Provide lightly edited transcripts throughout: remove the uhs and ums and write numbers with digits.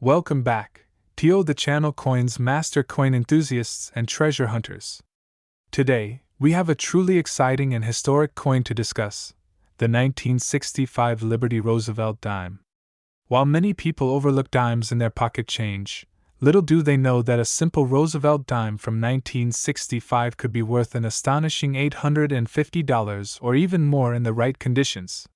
Welcome back, to the channel Coins Master Coin Enthusiasts and Treasure Hunters. Today, we have a truly exciting and historic coin to discuss, the 1965 Liberty Roosevelt dime. While many people overlook dimes in their pocket change, little do they know that a simple Roosevelt dime from 1965 could be worth an astonishing $850 or even more in the right conditions.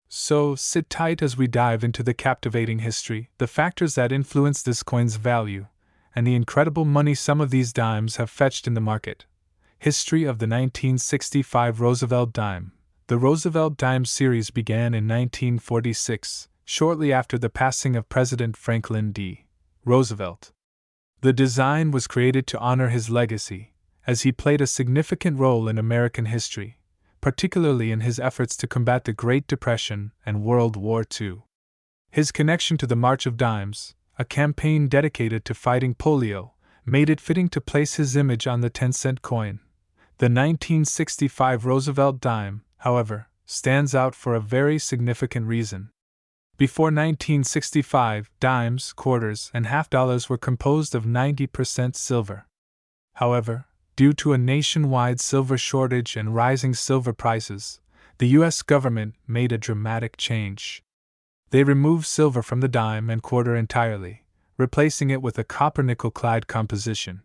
So, sit tight as we dive into the captivating history, the factors that influence this coin's value, and the incredible money some of these dimes have fetched in the market. History of the 1965 Roosevelt dime. The Roosevelt dime series began in 1946, shortly after the passing of President Franklin D. Roosevelt. The design was created to honor his legacy, as he played a significant role in American history, particularly in his efforts to combat the Great Depression and World War II. His connection to the March of Dimes, a campaign dedicated to fighting polio, made it fitting to place his image on the 10-cent coin. The 1965 Roosevelt dime, however, stands out for a very significant reason. Before 1965, dimes, quarters, and half dollars were composed of 90% silver. However, due to a nationwide silver shortage and rising silver prices, the U.S. government made a dramatic change. They removed silver from the dime and quarter entirely, replacing it with a copper-nickel-clad composition.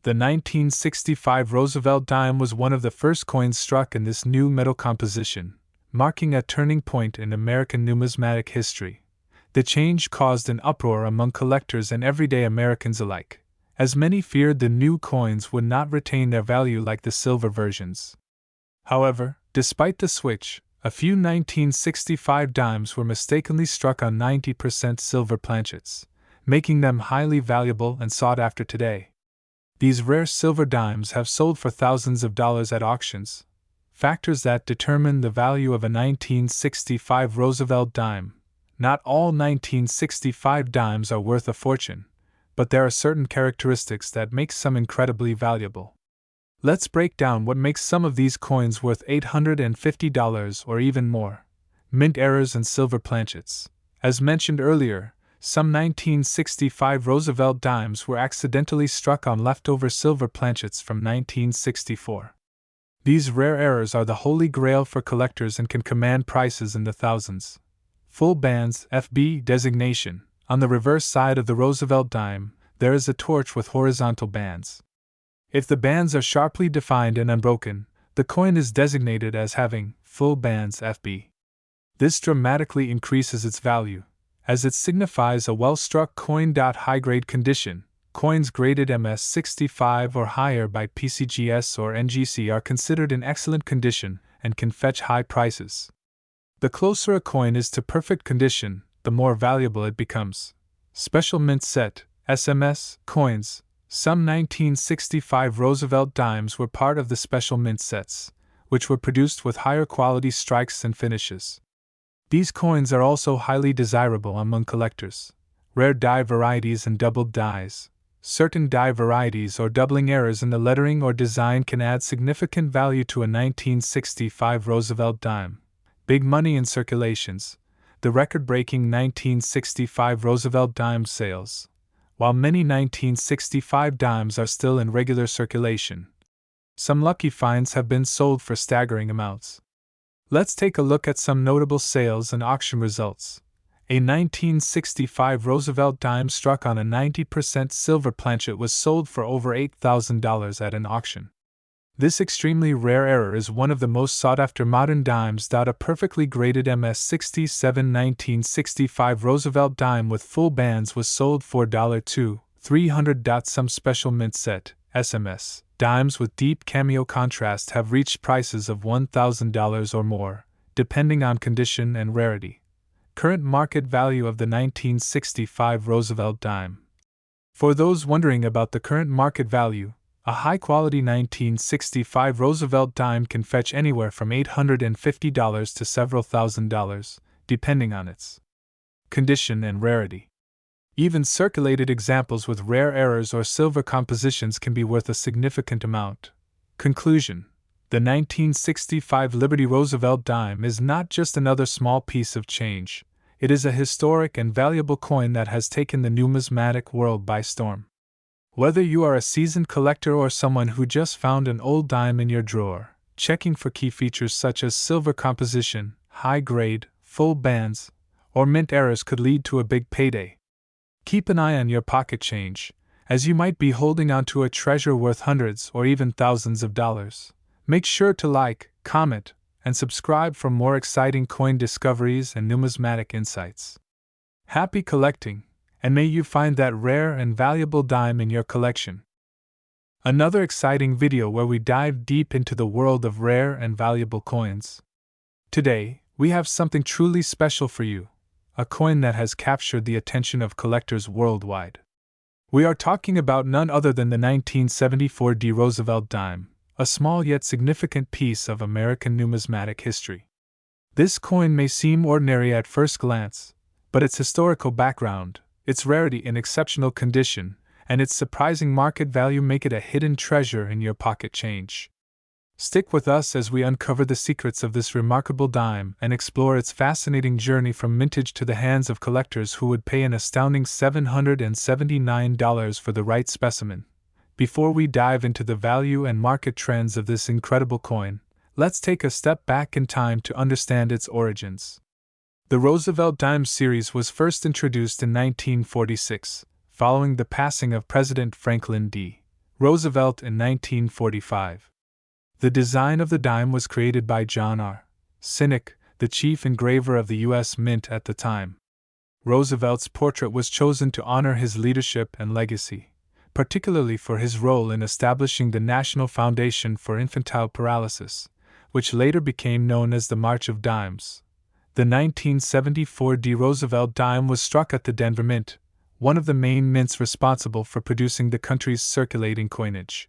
The 1965 Roosevelt dime was one of the first coins struck in this new metal composition, marking a turning point in American numismatic history. The change caused an uproar among collectors and everyday Americans alike, as many feared the new coins would not retain their value like the silver versions. However, despite the switch, a few 1965 dimes were mistakenly struck on 90% silver planchets, making them highly valuable and sought after today. These rare silver dimes have sold for thousands of dollars at auctions, factors that determine the value of a 1965 Roosevelt dime. Not all 1965 dimes are worth a fortune, but there are certain characteristics that make some incredibly valuable. Let's break down what makes some of these coins worth $850 or even more. Mint errors and silver planchets. As mentioned earlier, some 1965 Roosevelt dimes were accidentally struck on leftover silver planchets from 1964. These rare errors are the holy grail for collectors and can command prices in the thousands. Full bands, FB designation. On the reverse side of the Roosevelt dime, there is a torch with horizontal bands. If the bands are sharply defined and unbroken, the coin is designated as having full bands FB. This dramatically increases its value, as it signifies a well-struck coin. High-grade condition. Coins graded MS65 or higher by PCGS or NGC are considered in excellent condition and can fetch high prices. The closer a coin is to perfect condition, the more valuable it becomes. Special Mint Set, SMS, coins. Some 1965 Roosevelt dimes were part of the Special Mint Sets, which were produced with higher quality strikes and finishes. These coins are also highly desirable among collectors. Rare die varieties and doubled dies. Certain die varieties or doubling errors in the lettering or design can add significant value to a 1965 Roosevelt dime. Big money in circulations. The record-breaking 1965 Roosevelt dime sales. While many 1965 dimes are still in regular circulation, some lucky finds have been sold for staggering amounts. Let's take a look at some notable sales and auction results. A 1965 Roosevelt dime struck on a 90% silver planchet was sold for over $8,000 at an auction. This extremely rare error is one of the most sought-after modern dimes. A perfectly graded MS67 1965 Roosevelt dime with full bands was sold for $300. Some Special Mint Set, SMS, dimes with deep cameo contrast have reached prices of $1,000 or more, depending on condition and rarity. Current market value of the 1965 Roosevelt dime. For those wondering about the current market value, a high-quality 1965 Roosevelt dime can fetch anywhere from $850 to several $1,000s, depending on its condition and rarity. Even circulated examples with rare errors or silver compositions can be worth a significant amount. Conclusion: the 1965 Liberty Roosevelt dime is not just another small piece of change, it is a historic and valuable coin that has taken the numismatic world by storm. Whether you are a seasoned collector or someone who just found an old dime in your drawer, checking for key features such as silver composition, high grade, full bands, or mint errors could lead to a big payday. Keep an eye on your pocket change, as you might be holding onto a treasure worth hundreds or even thousands of dollars. Make sure to like, comment, and subscribe for more exciting coin discoveries and numismatic insights. Happy collecting, and may you find that rare and valuable dime in your collection. Another exciting video where we dive deep into the world of rare and valuable coins. Today, we have something truly special for you, a coin that has captured the attention of collectors worldwide. We are talking about none other than the 1974 D. Roosevelt dime, a small yet significant piece of American numismatic history. This coin may seem ordinary at first glance, but its historical background, its rarity in exceptional condition, and its surprising market value make it a hidden treasure in your pocket change. Stick with us as we uncover the secrets of this remarkable dime and explore its fascinating journey from mintage to the hands of collectors who would pay an astounding $779 for the right specimen. Before we dive into the value and market trends of this incredible coin, let's take a step back in time to understand its origins. The Roosevelt dime series was first introduced in 1946, following the passing of President Franklin D. Roosevelt in 1945. The design of the dime was created by John R. Sinek, the chief engraver of the U.S. Mint at the time. Roosevelt's portrait was chosen to honor his leadership and legacy, particularly for his role in establishing the National Foundation for Infantile Paralysis, which later became known as the March of Dimes. The 1974 D. Roosevelt dime was struck at the Denver Mint, one of the main mints responsible for producing the country's circulating coinage.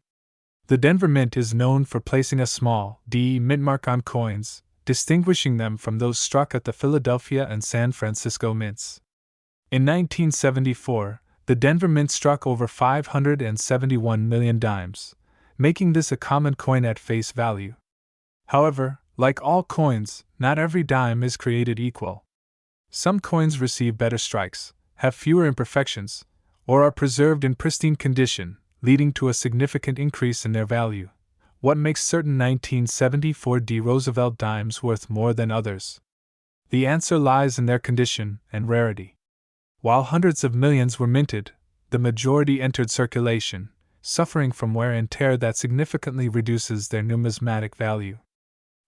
The Denver Mint is known for placing a small D mint mark on coins, distinguishing them from those struck at the Philadelphia and San Francisco mints. In 1974, the Denver Mint struck over 571 million dimes, making this a common coin at face value. However, like all coins, not every dime is created equal. Some coins receive better strikes, have fewer imperfections, or are preserved in pristine condition, leading to a significant increase in their value. What makes certain 1974 D. Roosevelt dimes worth more than others? The answer lies in their condition and rarity. While hundreds of millions were minted, the majority entered circulation, suffering from wear and tear that significantly reduces their numismatic value.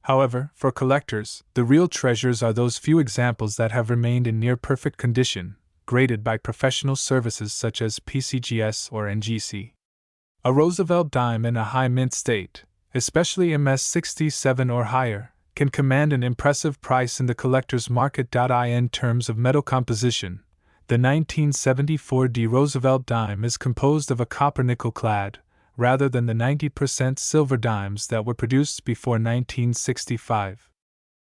However, for collectors, the real treasures are those few examples that have remained in near-perfect condition, graded by professional services such as PCGS or NGC. A Roosevelt dime in a high mint state, especially MS67 or higher, can command an impressive price in the collector's market. In terms of metal composition, the 1974 D. Roosevelt dime is composed of a copper-nickel clad, rather than the 90% silver dimes that were produced before 1965.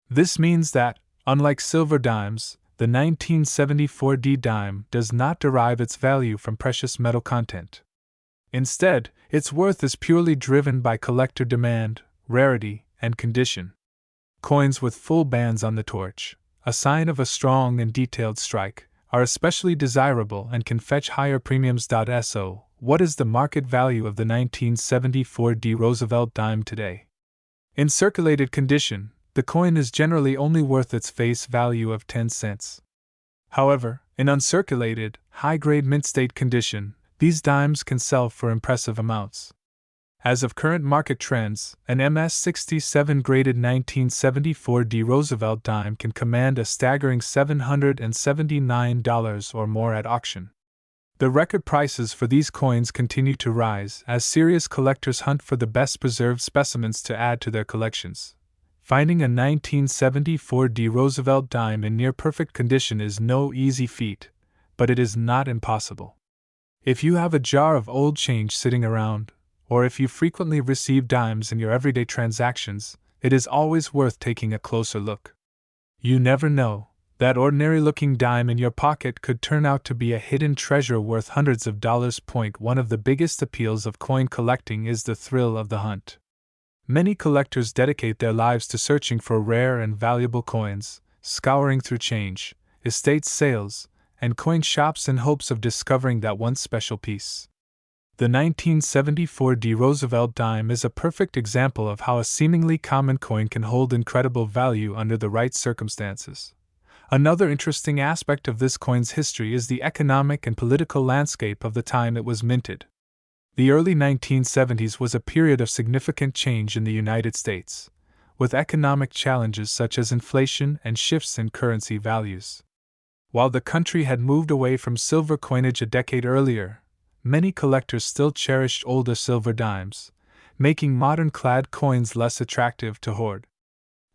This means that, unlike silver dimes, the 1974 D dime does not derive its value from precious metal content. Instead, its worth is purely driven by collector demand, rarity, and condition. Coins with full bands on the torch, a sign of a strong and detailed strike, are especially desirable and can fetch higher premiums. So, what is the market value of the 1974 D. Roosevelt dime today? In circulated condition, the coin is generally only worth its face value of 10 cents. However, in uncirculated, high-grade mint state condition, these dimes can sell for impressive amounts. As of current market trends, an MS67 graded 1974 D. Roosevelt dime can command a staggering $779 or more at auction. The record prices for these coins continue to rise as serious collectors hunt for the best preserved specimens to add to their collections. Finding a 1974 D. Roosevelt dime in near-perfect condition is no easy feat, but it is not impossible. If you have a jar of old change sitting around, or if you frequently receive dimes in your everyday transactions, it is always worth taking a closer look. You never know, that ordinary-looking dime in your pocket could turn out to be a hidden treasure worth hundreds of dollars. One of the biggest appeals of coin collecting is the thrill of the hunt. Many collectors dedicate their lives to searching for rare and valuable coins, scouring through change, estate sales, and coin shops in hopes of discovering that one special piece. The 1974 D. Roosevelt dime is a perfect example of how a seemingly common coin can hold incredible value under the right circumstances. Another interesting aspect of this coin's history is the economic and political landscape of the time it was minted. The early 1970s was a period of significant change in the United States, with economic challenges such as inflation and shifts in currency values. While the country had moved away from silver coinage a decade earlier, many collectors still cherished older silver dimes, making modern clad coins less attractive to hoard.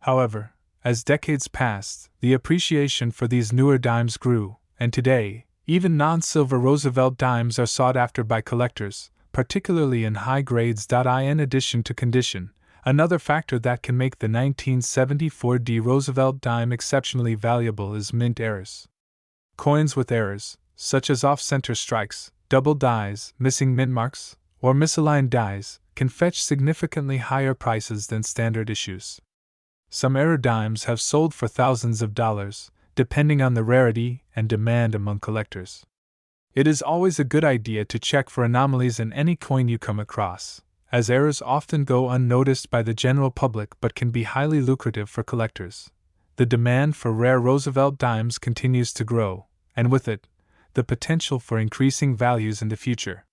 However, as decades passed, the appreciation for these newer dimes grew, and today, even non-silver Roosevelt dimes are sought after by collectors, particularly in high grades. In addition to condition, another factor that can make the 1974 D. Roosevelt dime exceptionally valuable is mint errors. Coins with errors, such as off-center strikes, double dies, missing mint marks, or misaligned dies, can fetch significantly higher prices than standard issues. Some error dimes have sold for thousands of dollars, depending on the rarity and demand among collectors. It is always a good idea to check for anomalies in any coin you come across, as errors often go unnoticed by the general public but can be highly lucrative for collectors. The demand for rare Roosevelt dimes continues to grow, and with it, the potential for increasing values in the future.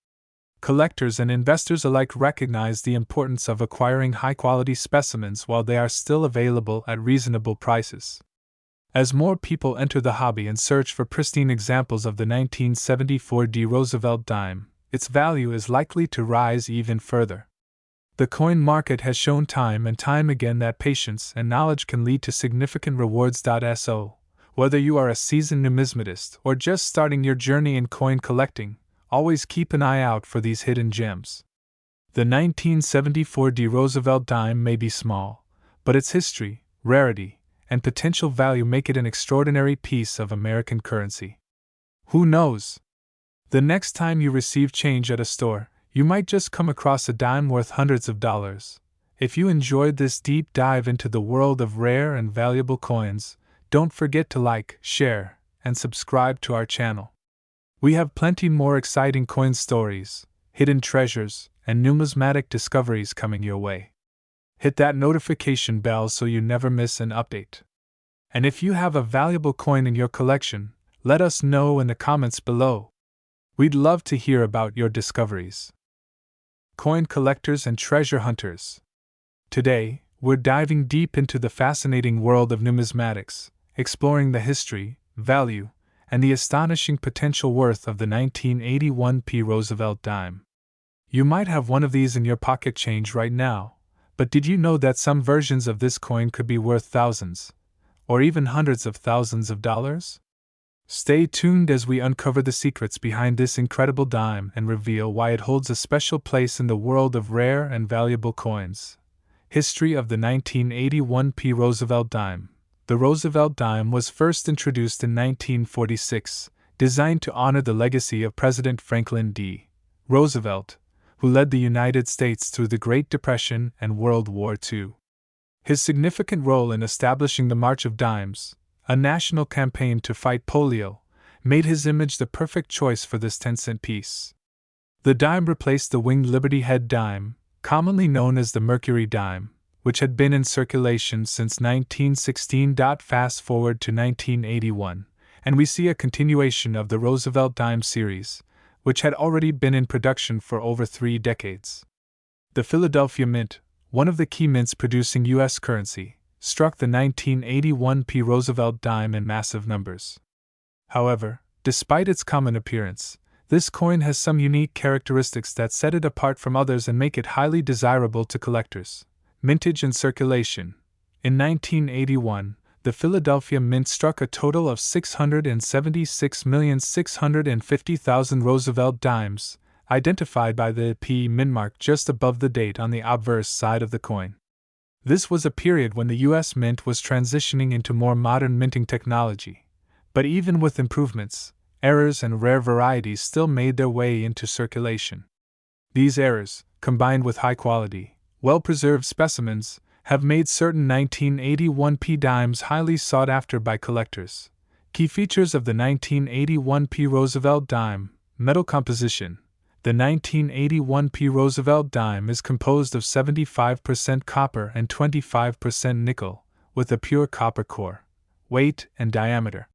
Collectors and investors alike recognize the importance of acquiring high-quality specimens while they are still available at reasonable prices. As more people enter the hobby and search for pristine examples of the 1974 D. Roosevelt dime, its value is likely to rise even further. The coin market has shown time and time again that patience and knowledge can lead to significant rewards. So, whether you are a seasoned numismatist or just starting your journey in coin collecting, always keep an eye out for these hidden gems. The 1974 D. Roosevelt dime may be small, but its history, rarity, and potential value make it an extraordinary piece of American currency. Who knows? The next time you receive change at a store, you might just come across a dime worth hundreds of dollars. If you enjoyed this deep dive into the world of rare and valuable coins, don't forget to like, share, and subscribe to our channel. We have plenty more exciting coin stories, hidden treasures, and numismatic discoveries coming your way. Hit that notification bell so you never miss an update. And if you have a valuable coin in your collection, let us know in the comments below. We'd love to hear about your discoveries. Coin collectors and treasure hunters. Today, we're diving deep into the fascinating world of numismatics, exploring the history, value, and the astonishing potential worth of the 1981 P. Roosevelt dime. You might have one of these in your pocket change right now, but did you know that some versions of this coin could be worth thousands, or even hundreds of thousands of dollars? Stay tuned as we uncover the secrets behind this incredible dime and reveal why it holds a special place in the world of rare and valuable coins. History of the 1981 P. Roosevelt dime. The Roosevelt dime was first introduced in 1946, designed to honor the legacy of President Franklin D. Roosevelt, who led the United States through the Great Depression and World War II. His significant role in establishing the March of Dimes, a national campaign to fight polio, made his image the perfect choice for this 10-cent piece. The dime replaced the winged Liberty Head dime, commonly known as the Mercury dime, which had been in circulation since 1916. Fast forward to 1981, and we see a continuation of the Roosevelt dime series, which had already been in production for over 3 decades. The Philadelphia Mint, one of the key mints producing U.S. currency, struck the 1981 P. Roosevelt dime in massive numbers. However, despite its common appearance, this coin has some unique characteristics that set it apart from others and make it highly desirable to collectors. Mintage and circulation. In 1981, the Philadelphia Mint struck a total of 676,650,000 Roosevelt dimes, identified by the P mint mark just above the date on the obverse side of the coin. This was a period when the U.S. Mint was transitioning into more modern minting technology, but even with improvements, errors and rare varieties still made their way into circulation. These errors, combined with high-quality, well-preserved specimens, have made certain 1981 P dimes highly sought after by collectors, Key features of the 1981 P. Roosevelt dime. Metal composition. The 1981 P. Roosevelt dime is composed of 75% copper and 25% nickel, with a pure copper core. Weight and diameter.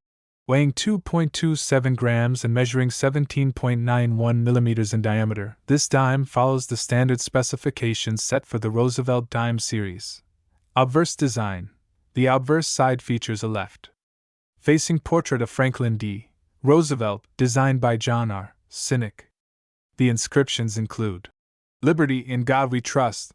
Weighing 2.27 grams and measuring 17.91 millimeters in diameter, this dime follows the standard specifications set for the Roosevelt dime series. Obverse design. The obverse side features a left-facing portrait of Franklin D. Roosevelt, designed by John R. Sinek. The inscriptions include "Liberty in God We Trust,"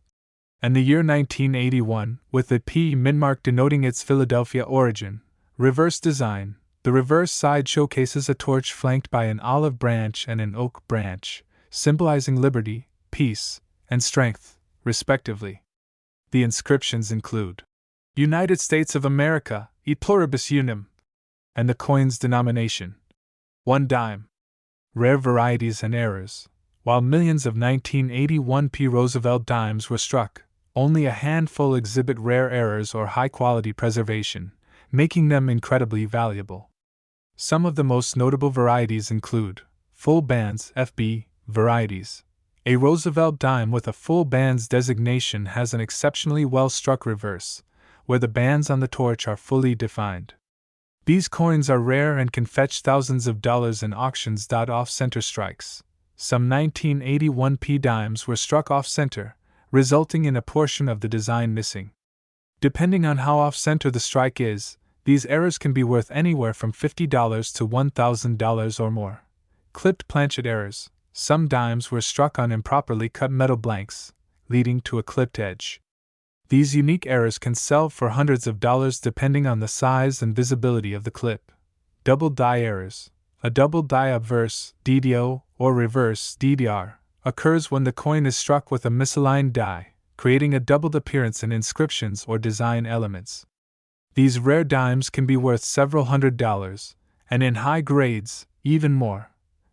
and the year 1981, with the P mintmark denoting its Philadelphia origin. Reverse design. The reverse side showcases a torch flanked by an olive branch and an oak branch, symbolizing liberty, peace, and strength, respectively. The inscriptions include "United States of America, et pluribus unum," and the coin's denomination, 1 dime. Rare varieties and errors. While millions of 1981 P. Roosevelt dimes were struck, only a handful exhibit rare errors or high-quality preservation, making them incredibly valuable. Some of the most notable varieties include full bands (FB) varieties. A Roosevelt dime with a full bands designation has an exceptionally well-struck reverse, where the bands on the torch are fully defined. These coins are rare and can fetch thousands of dollars in auctions. Off-center strikes. Some 1981 P dimes were struck off-center, resulting in a portion of the design missing. Depending on how off-center the strike is, these errors can be worth anywhere from $50 to $1,000 or more. Clipped planchet errors. Some dimes were struck on improperly cut metal blanks, leading to a clipped edge. These unique errors can sell for hundreds of dollars depending on the size and visibility of the clip. Double die errors. A double die obverse (DDO) or reverse (DDR) occurs when the coin is struck with a misaligned die, creating a doubled appearance in inscriptions or design elements. These rare dimes can be worth several $100s, and in high grades, even more.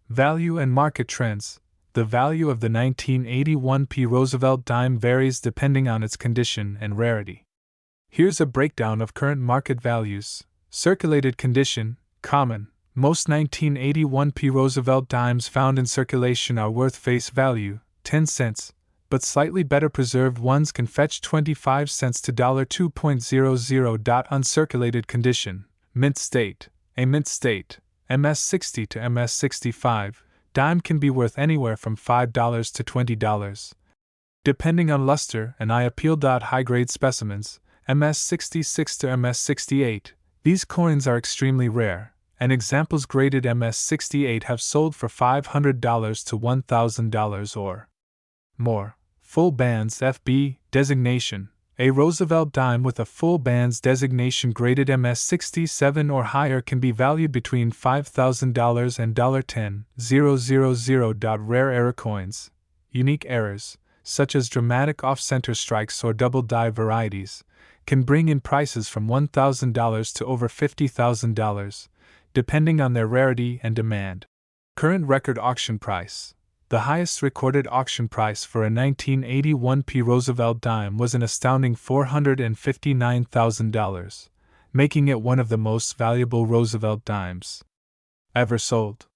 Value and market trends. The value of the 1981 P. Roosevelt dime varies depending on its condition and rarity. Here's a breakdown of current market values. Circulated condition, common. Most 1981 P. Roosevelt dimes found in circulation are worth face value, 10 cents, but slightly better preserved ones can fetch 25 cents to $2.00. Uncirculated condition, mint state. A mint state, MS-60 to MS-65, dime can be worth anywhere from $5 to $20. Depending on luster and eye appeal. High-grade specimens, MS-66 to MS-68, these coins are extremely rare, and examples graded MS-68 have sold for $500 to $1,000 or more. Full bands (FB) designation. A Roosevelt dime with a full bands designation graded MS-67 or higher can be valued between $5,000 and $10,000. Rare error coins. Unique errors, such as dramatic off-center strikes or double die varieties, can bring in prices from $1,000 to over $50,000, depending on their rarity and demand. Current record auction price. The highest recorded auction price for a 1981 P. Roosevelt dime was an astounding $459,000, making it one of the most valuable Roosevelt dimes ever sold.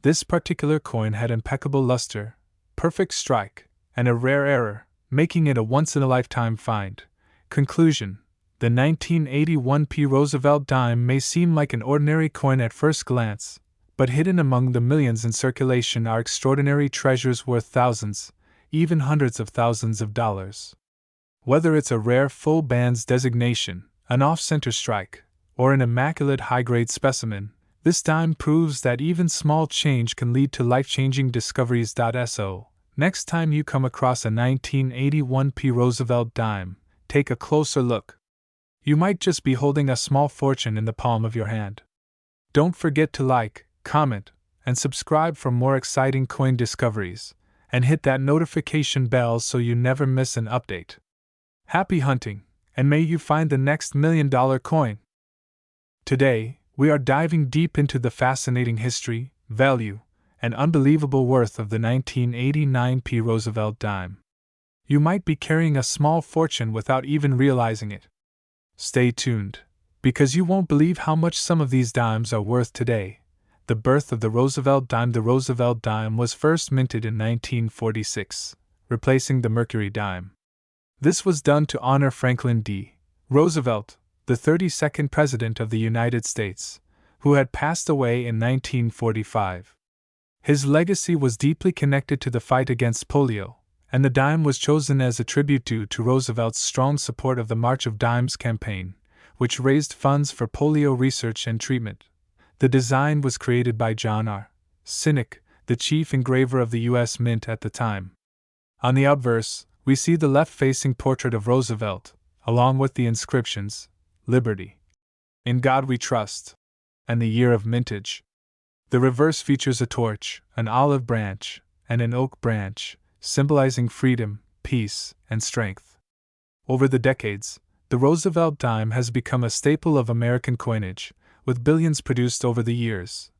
This particular coin had impeccable luster, perfect strike, and a rare error, making it a once-in-a-lifetime find. Conclusion. The 1981 P. Roosevelt dime may seem like an ordinary coin at first glance, but hidden among the millions in circulation are extraordinary treasures worth thousands, even hundreds of thousands of dollars. Whether it's a rare full bands designation, an off-center strike, or an immaculate high-grade specimen, this dime proves that even small change can lead to life-changing discoveries. So, next time you come across a 1981 P. Roosevelt dime, take a closer look. You might just be holding a small fortune in the palm of your hand. Don't forget to like, comment, and subscribe for more exciting coin discoveries, and hit that notification bell so you never miss an update. Happy hunting, and may you find the next $1 million coin! Today, we are diving deep into the fascinating history, value, and unbelievable worth of the 1989 P. Roosevelt dime. You might be carrying a small fortune without even realizing it. Stay tuned, Because you won't believe how much some of these dimes are worth today. The birth of the Roosevelt dime. The Roosevelt dime was first minted in 1946, replacing the Mercury dime. This was done to honor Franklin D. Roosevelt, the 32nd President of the United States, who had passed away in 1945. His legacy was deeply connected to the fight against polio, and the dime was chosen as a tribute due to Roosevelt's strong support of the March of Dimes campaign, which raised funds for polio research and treatment. The design was created by John R. Sinek, the chief engraver of the U.S. Mint at the time. On the obverse, we see the left-facing portrait of Roosevelt, along with the inscriptions, Liberty, In God We Trust, and the year of mintage. The reverse features a torch, an olive branch, and an oak branch, symbolizing freedom, peace, and strength. Over the decades, the Roosevelt dime has become a staple of American coinage, with billions produced over the years.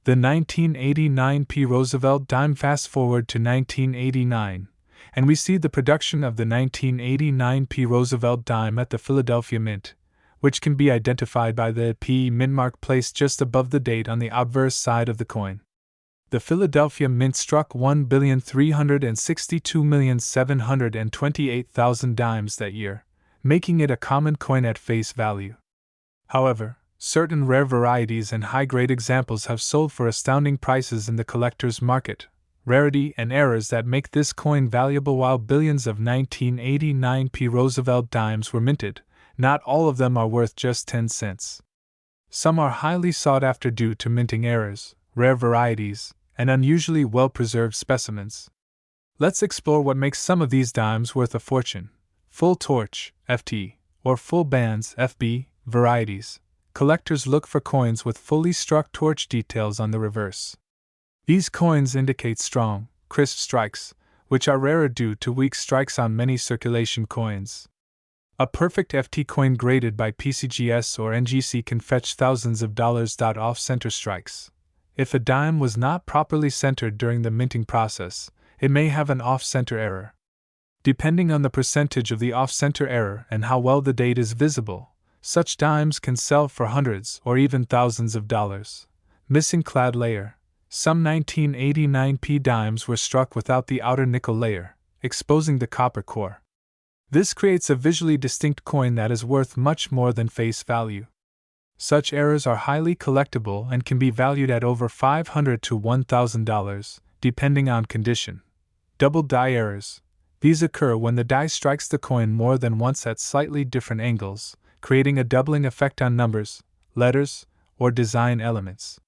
The 1989 P. Roosevelt dime. Fast forward to 1989, and we see the production of the 1989 P. Roosevelt dime at the Philadelphia Mint, which can be identified by the P mint mark placed just above the date on the obverse side of the coin. The Philadelphia Mint struck 1,362,728,000 dimes that year, making it a common coin at face value. However, certain rare varieties and high-grade examples have sold for astounding prices in the collector's market, rarity and errors that make this coin valuable. While billions of 1989 P. Roosevelt dimes were minted, not all of them are worth just 10 cents. Some are highly sought after due to minting errors, rare varieties, and unusually well-preserved specimens. Let's explore what makes some of these dimes worth a fortune. Full torch, FT, or full bands, FB, varieties. Collectors look for coins with fully struck torch details on the reverse. These coins indicate strong, crisp strikes, which are rarer due to weak strikes on many circulation coins. A perfect FT coin graded by PCGS or NGC can fetch thousands of dollars. Off-center strikes. If a dime was not properly centered during the minting process, it may have an off-center error. Depending on the percentage of the off-center error and how well the date is visible, such dimes can sell for hundreds or even thousands of dollars. Missing clad layer. Some 1989 P dimes were struck without the outer nickel layer, exposing the copper core. This creates a visually distinct coin that is worth much more than face value. Such errors are highly collectible and can be valued at over $500 to $1,000, depending on condition. Double die errors. These occur when the die strikes the coin more than once at slightly different angles, creating a doubling effect on numbers, letters, or design elements.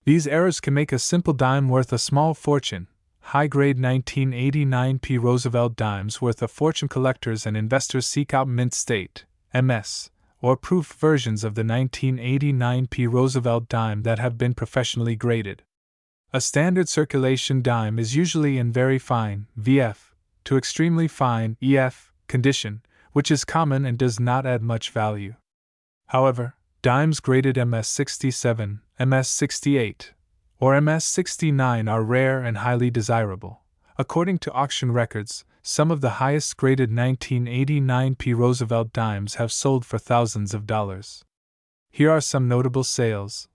These errors can make a simple dime worth a small fortune. High-grade 1989 P. Roosevelt dimes worth a fortune. Collectors and investors seek out mint state, MS, or proof versions of the 1989 P. Roosevelt dime that have been professionally graded. A standard circulation dime is usually in very fine, VF, to extremely fine, EF, condition, which is common and does not add much value. However, dimes graded MS67, MS68, or MS69 are rare and highly desirable. According to auction records, some of the highest graded 1989 P. Roosevelt dimes have sold for thousands of dollars. Here are some notable sales.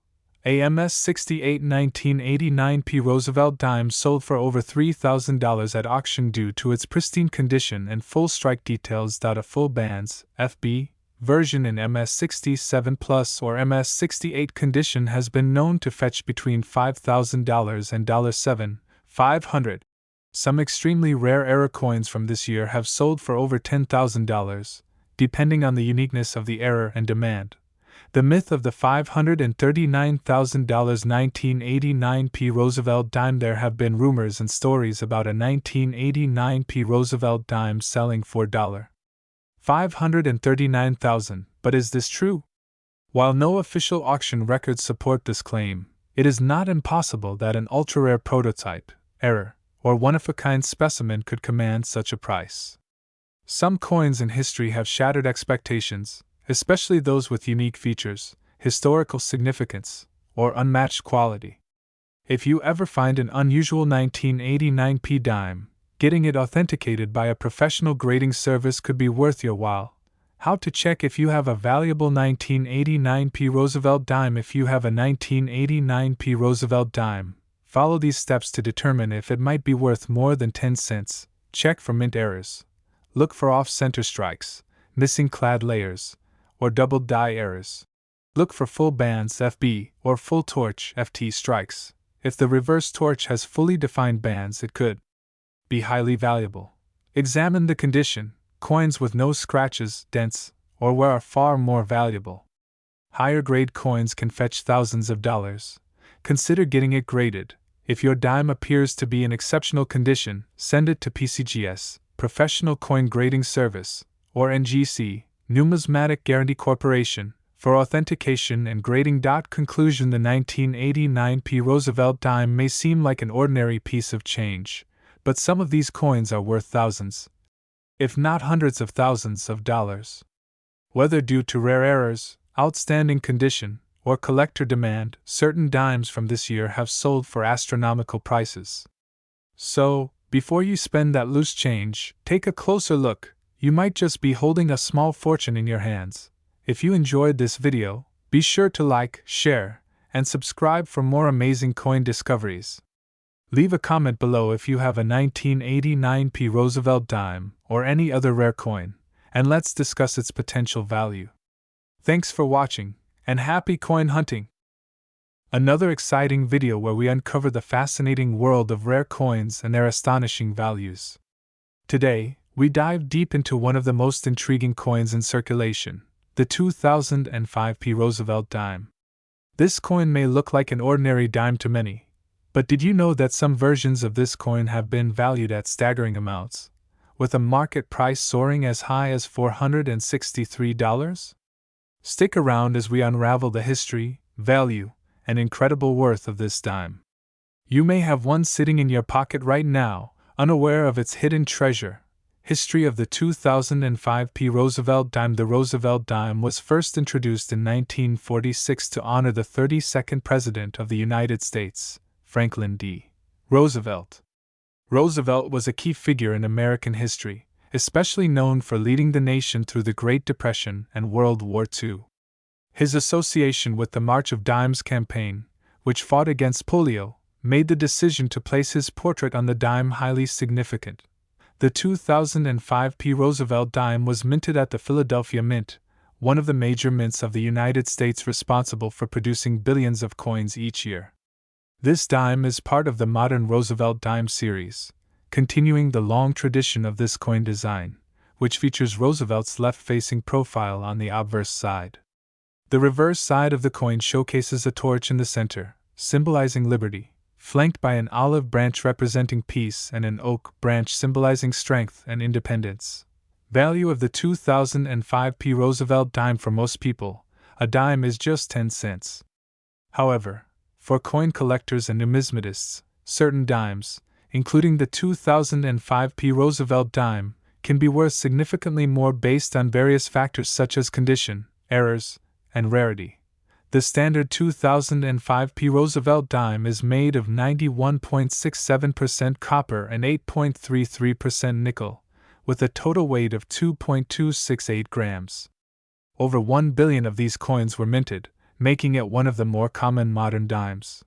A MS68 1989 P. Roosevelt dime sold for over $3,000 at auction due to its pristine condition and full strike details. A full bands, FB, version in MS67 Plus or MS68 condition has been known to fetch between $5,000 and $7,500. Some extremely rare error coins from this year have sold for over $10,000, depending on the uniqueness of the error and demand. The myth of the $539,000 1989 P. Roosevelt dime. There have been rumors and stories about a 1989 P. Roosevelt dime selling for $539,000, but is this true? While no official auction records support this claim, it is not impossible that an ultra-rare prototype, error, or one-of-a-kind specimen could command such a price. Some coins in history have shattered expectations, especially those with unique features, historical significance, or unmatched quality. If you ever find an unusual 1989 P dime, getting it authenticated by a professional grading service could be worth your while. How to check if you have a valuable 1989p Roosevelt dime. If you have a 1989p Roosevelt dime, follow these steps to determine if it might be worth more than 10 cents. Check for mint errors. Look for off-center strikes, missing clad layers, or double die errors. Look for full bands FB or full torch FT strikes. If the reverse torch has fully defined bands, it could be highly valuable. Examine the condition. Coins with no scratches, dents, or wear are far more valuable. Higher grade coins can fetch thousands of dollars. Consider getting it graded. If your dime appears to be in exceptional condition, send it to PCGS, Professional Coin Grading Service, or NGC, Numismatic Guarantee Corporation, for authentication and grading. Conclusion: the 1989p Roosevelt dime may seem like an ordinary piece of change, but some of these coins are worth thousands, if not hundreds of thousands of dollars. Whether due to rare errors, outstanding condition, or collector demand, certain dimes from this year have sold for astronomical prices. So, before you spend that loose change, take a closer look. You might just be holding a small fortune in your hands. If you enjoyed this video, be sure to like, share, and subscribe for more amazing coin discoveries. Leave a comment below if you have a 1989p Roosevelt dime or any other rare coin, and let's discuss its potential value. Thanks for watching, and happy coin hunting! Another exciting video where we uncover the fascinating world of rare coins and their astonishing values. Today, we dive deep into one of the most intriguing coins in circulation, the 2005p Roosevelt dime. This coin may look like an ordinary dime to many, but did you know that some versions of this coin have been valued at staggering amounts, with a market price soaring as high as $463? Stick around as we unravel the history, value, and incredible worth of this dime. You may have one sitting in your pocket right now, unaware of its hidden treasure. History of the 2005p Roosevelt dime. The Roosevelt dime was first introduced in 1946 to honor the 32nd President of the United States, Franklin D. Roosevelt. Roosevelt was a key figure in American history, especially known for leading the nation through the Great Depression and World War II. His association with the March of Dimes campaign, which fought against polio, made the decision to place his portrait on the dime highly significant. The 2005p Roosevelt dime was minted at the Philadelphia Mint, one of the major mints of the United States responsible for producing billions of coins each year. This dime is part of the modern Roosevelt dime series, continuing the long tradition of this coin design, which features Roosevelt's left-facing profile on the obverse side. The reverse side of the coin showcases a torch in the center, symbolizing liberty, flanked by an olive branch representing peace and an oak branch symbolizing strength and independence. Value of the 2005p Roosevelt dime. For most people, a dime is just 10 cents. However, for coin collectors and numismatists, certain dimes, including the 2005p Roosevelt dime, can be worth significantly more based on various factors such as condition, errors, and rarity. The standard 2005p Roosevelt dime is made of 91.67% copper and 8.33% nickel, with a total weight of 2.268 grams. Over 1 billion of these coins were minted, making it one of the more common modern dimes.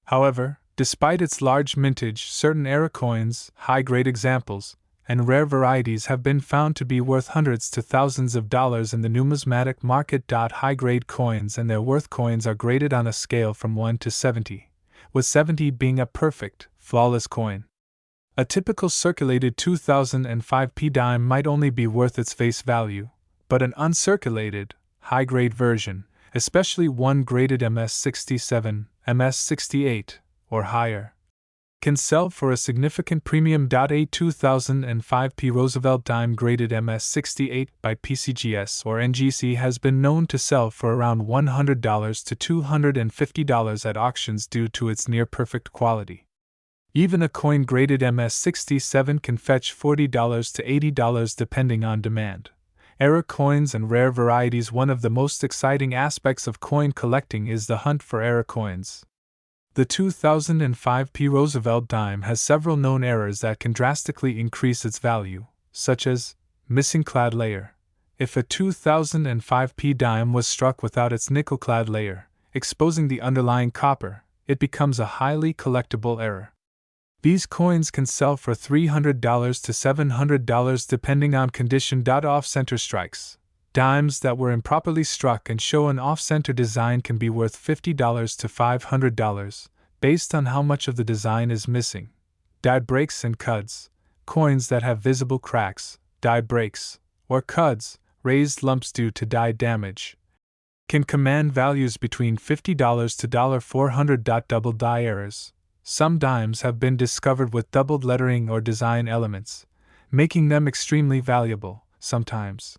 However, despite its large mintage, certain era coins, high-grade examples, and rare varieties have been found to be worth hundreds to thousands of dollars in the numismatic market. High-grade coins and their worth. Coins are graded on a scale from 1 to 70, with 70 being a perfect, flawless coin. A typical circulated 2005p dime might only be worth its face value, but an uncirculated, high-grade version, especially one graded MS67, MS68, or higher, can sell for a significant premium. A 2005p Roosevelt dime graded MS68 by PCGS or NGC has been known to sell for around $100 to $250 at auctions due to its near-perfect quality. Even a coin graded MS67 can fetch $40 to $80 depending on demand. Era coins and rare varieties. One of the most exciting aspects of coin collecting is the hunt for era coins. The 2005p Roosevelt dime has several known errors that can drastically increase its value, such as missing clad layer. If a 2005p dime was struck without its nickel-clad layer, exposing the underlying copper, it becomes a highly collectible error. These coins can sell for $300 to $700 depending on condition. Off-center strikes. Dimes that were improperly struck and show an off-center design can be worth $50 to $500, based on how much of the design is missing. Die breaks and cuds. Coins that have visible cracks, die breaks, or cuds, raised lumps due to die damage, can command values between $50 to $400. Double die errors. Some dimes have been discovered with doubled lettering or design elements, making them extremely valuable, sometimes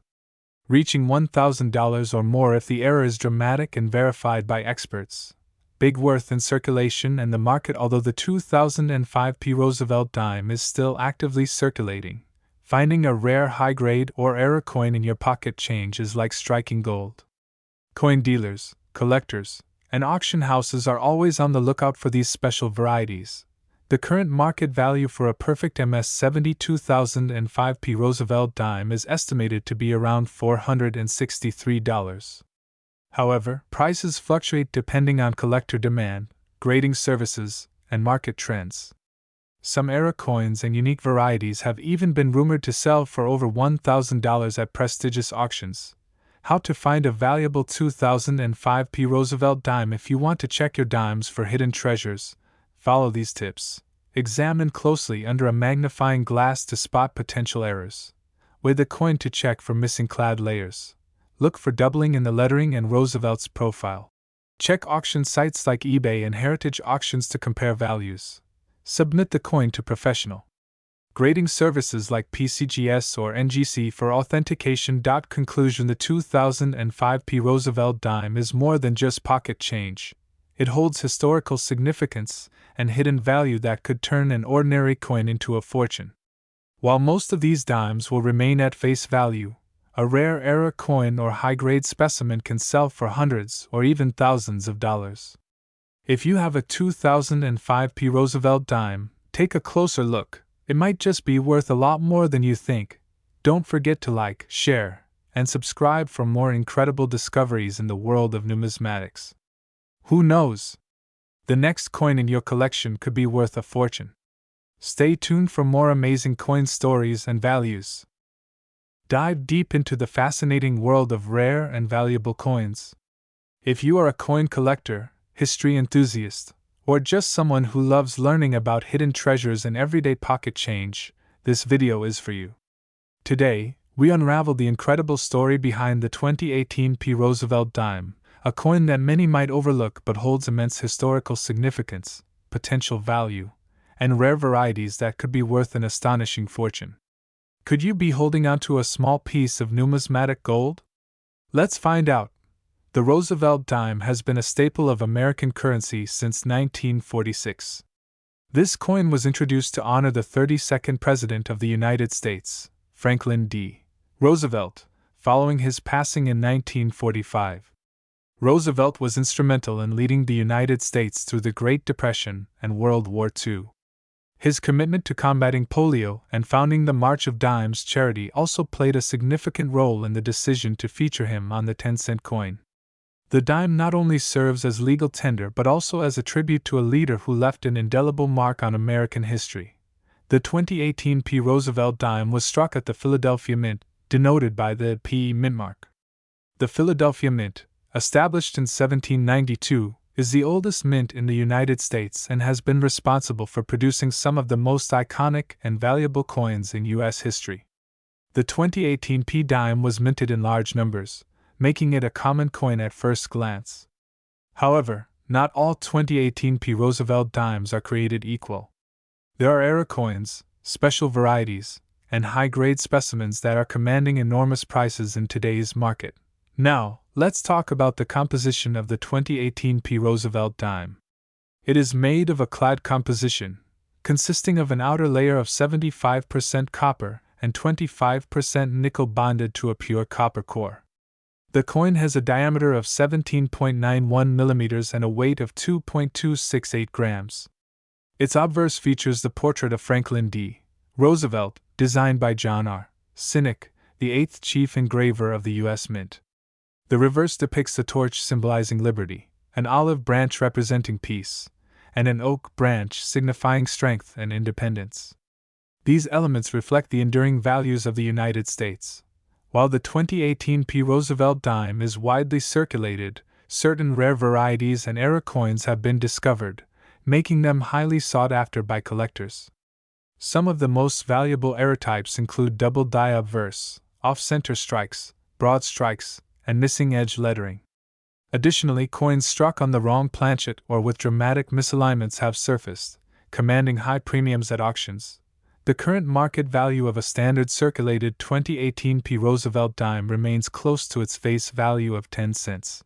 reaching $1,000 or more if the error is dramatic and verified by experts. Big worth in circulation and the market. Although the 2005p Roosevelt dime is still actively circulating, finding a rare high-grade or error coin in your pocket change is like striking gold. Coin dealers, collectors, and auction houses are always on the lookout for these special varieties. The current market value for a perfect MS-70 2005p Roosevelt dime is estimated to be around $463. However, prices fluctuate depending on collector demand, grading services, and market trends. Some era coins and unique varieties have even been rumored to sell for over $1,000 at prestigious auctions. How to find a valuable 2005p Roosevelt dime. If you want to check your dimes for hidden treasures, follow these tips. Examine closely under a magnifying glass to spot potential errors. Weigh the coin to check for missing clad layers. Look for doubling in the lettering and Roosevelt's profile. Check auction sites like eBay and Heritage Auctions to compare values. Submit the coin to professional grading services like PCGS or NGC for authentication. Conclusion: the 2005p Roosevelt dime is more than just pocket change. It holds historical significance and hidden value that could turn an ordinary coin into a fortune. While most of these dimes will remain at face value, a rare era coin or high-grade specimen can sell for hundreds or even thousands of dollars. If you have a 2005p Roosevelt dime, take a closer look. It might just be worth a lot more than you think. Don't forget to like, share, and subscribe for more incredible discoveries in the world of numismatics. Who knows? The next coin in your collection could be worth a fortune. Stay tuned for more amazing coin stories and values. Dive deep into the fascinating world of rare and valuable coins. If you are a coin collector, history enthusiast, or just someone who loves learning about hidden treasures and everyday pocket change, this video is for you. Today, we unravel the incredible story behind the 2018p Roosevelt dime, a coin that many might overlook but holds immense historical significance, potential value, and rare varieties that could be worth an astonishing fortune. Could you be holding onto a small piece of numismatic gold? Let's find out. The Roosevelt dime has been a staple of American currency since 1946. This coin was introduced to honor the 32nd President of the United States, Franklin D. Roosevelt, following his passing in 1945. Roosevelt was instrumental in leading the United States through the Great Depression and World War II. His commitment to combating polio and founding the March of Dimes charity also played a significant role in the decision to feature him on the 10-cent coin. The dime not only serves as legal tender but also as a tribute to a leader who left an indelible mark on American history. The 2018p Roosevelt dime was struck at the Philadelphia Mint, denoted by the P mint mark. The Philadelphia Mint, established in 1792, is the oldest mint in the United States and has been responsible for producing some of the most iconic and valuable coins in U.S. history. The 2018p dime was minted in large numbers, making it a common coin at first glance. However, not all 2018p Roosevelt dimes are created equal. There are era coins, special varieties, and high-grade specimens that are commanding enormous prices in today's market. Now, let's talk about the composition of the 2018p Roosevelt dime. It is made of a clad composition, consisting of an outer layer of 75% copper and 25% nickel bonded to a pure copper core. The coin has a diameter of 17.91 mm and a weight of 2.268 grams. Its obverse features the portrait of Franklin D. Roosevelt, designed by John R. Sinek, the eighth chief engraver of the U.S. Mint. The reverse depicts a torch symbolizing liberty, an olive branch representing peace, and an oak branch signifying strength and independence. These elements reflect the enduring values of the United States. While the 2018 P. Roosevelt dime is widely circulated, certain rare varieties and era coins have been discovered, making them highly sought after by collectors. Some of the most valuable era types include double die obverse, off-center strikes, broad strikes, and missing edge lettering. Additionally, coins struck on the wrong planchet or with dramatic misalignments have surfaced, commanding high premiums at auctions. The current market value of a standard circulated 2018 P. Roosevelt dime remains close to its face value of 10 cents.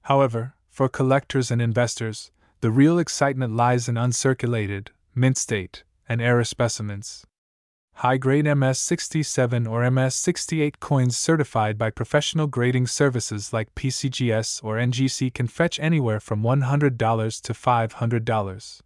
However, for collectors and investors, the real excitement lies in uncirculated, mint state, and era specimens. High-grade MS-67 or MS-68 coins certified by professional grading services like PCGS or NGC can fetch anywhere from $100 to $500.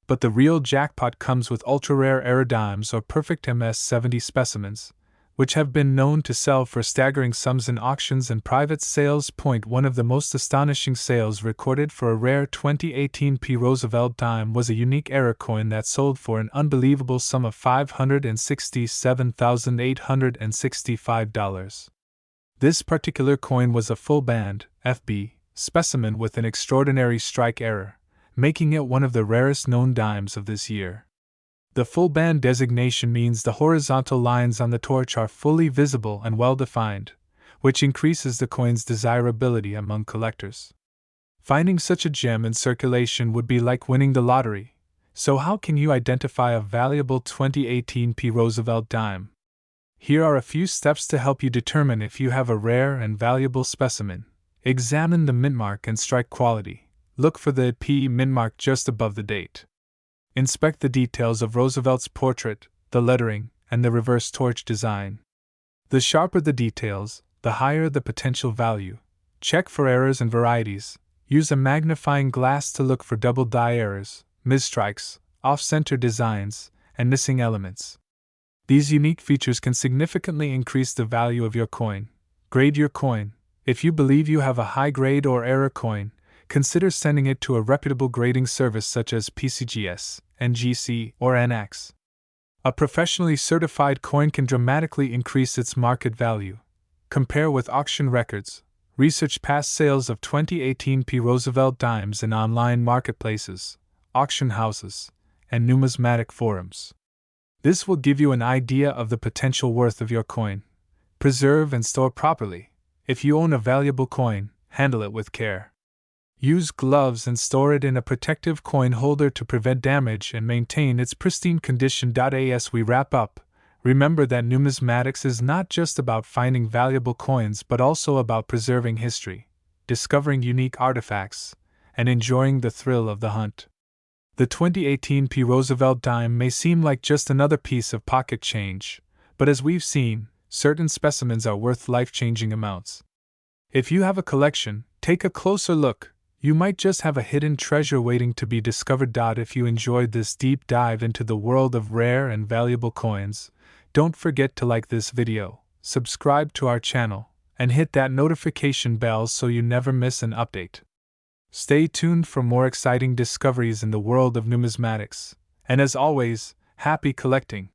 But the real jackpot comes with ultra-rare era dimes or perfect MS-70 specimens, which have been known to sell for staggering sums in auctions and private sales. One of the most astonishing sales recorded for a rare 2018 P. Roosevelt dime was a unique era coin that sold for an unbelievable sum of $567,865. This particular coin was a full-band, FB, specimen with an extraordinary strike error, making it one of the rarest known dimes of this year. The full band designation means the horizontal lines on the torch are fully visible and well-defined, which increases the coin's desirability among collectors. Finding such a gem in circulation would be like winning the lottery, so how can you identify a valuable 2018 P. Roosevelt dime? Here are a few steps to help you determine if you have a rare and valuable specimen. Examine the mint mark and strike quality. Look for the P mint mark just above the date. Inspect the details of Roosevelt's portrait, the lettering, and the reverse torch design. The sharper the details, the higher the potential value. Check for errors and varieties. Use a magnifying glass to look for double die errors, misstrikes, off-center designs, and missing elements. These unique features can significantly increase the value of your coin. Grade your coin. If you believe you have a high grade or error coin, consider sending it to a reputable grading service such as PCGS, NGC, or NX. A professionally certified coin can dramatically increase its market value. Compare with auction records. Research past sales of 2018 P. Roosevelt dimes in online marketplaces, auction houses, and numismatic forums. This will give you an idea of the potential worth of your coin. Preserve and store properly. If you own a valuable coin, handle it with care. Use gloves and store it in a protective coin holder to prevent damage and maintain its pristine condition. As we wrap up, remember that numismatics is not just about finding valuable coins but also about preserving history, discovering unique artifacts, and enjoying the thrill of the hunt. The 2018 P. Roosevelt dime may seem like just another piece of pocket change, but as we've seen, certain specimens are worth life-changing amounts. If you have a collection, take a closer look. You might just have a hidden treasure waiting to be discovered. If you enjoyed this deep dive into the world of rare and valuable coins, don't forget to like this video, subscribe to our channel, and hit that notification bell so you never miss an update. Stay tuned for more exciting discoveries in the world of numismatics, and as always, happy collecting!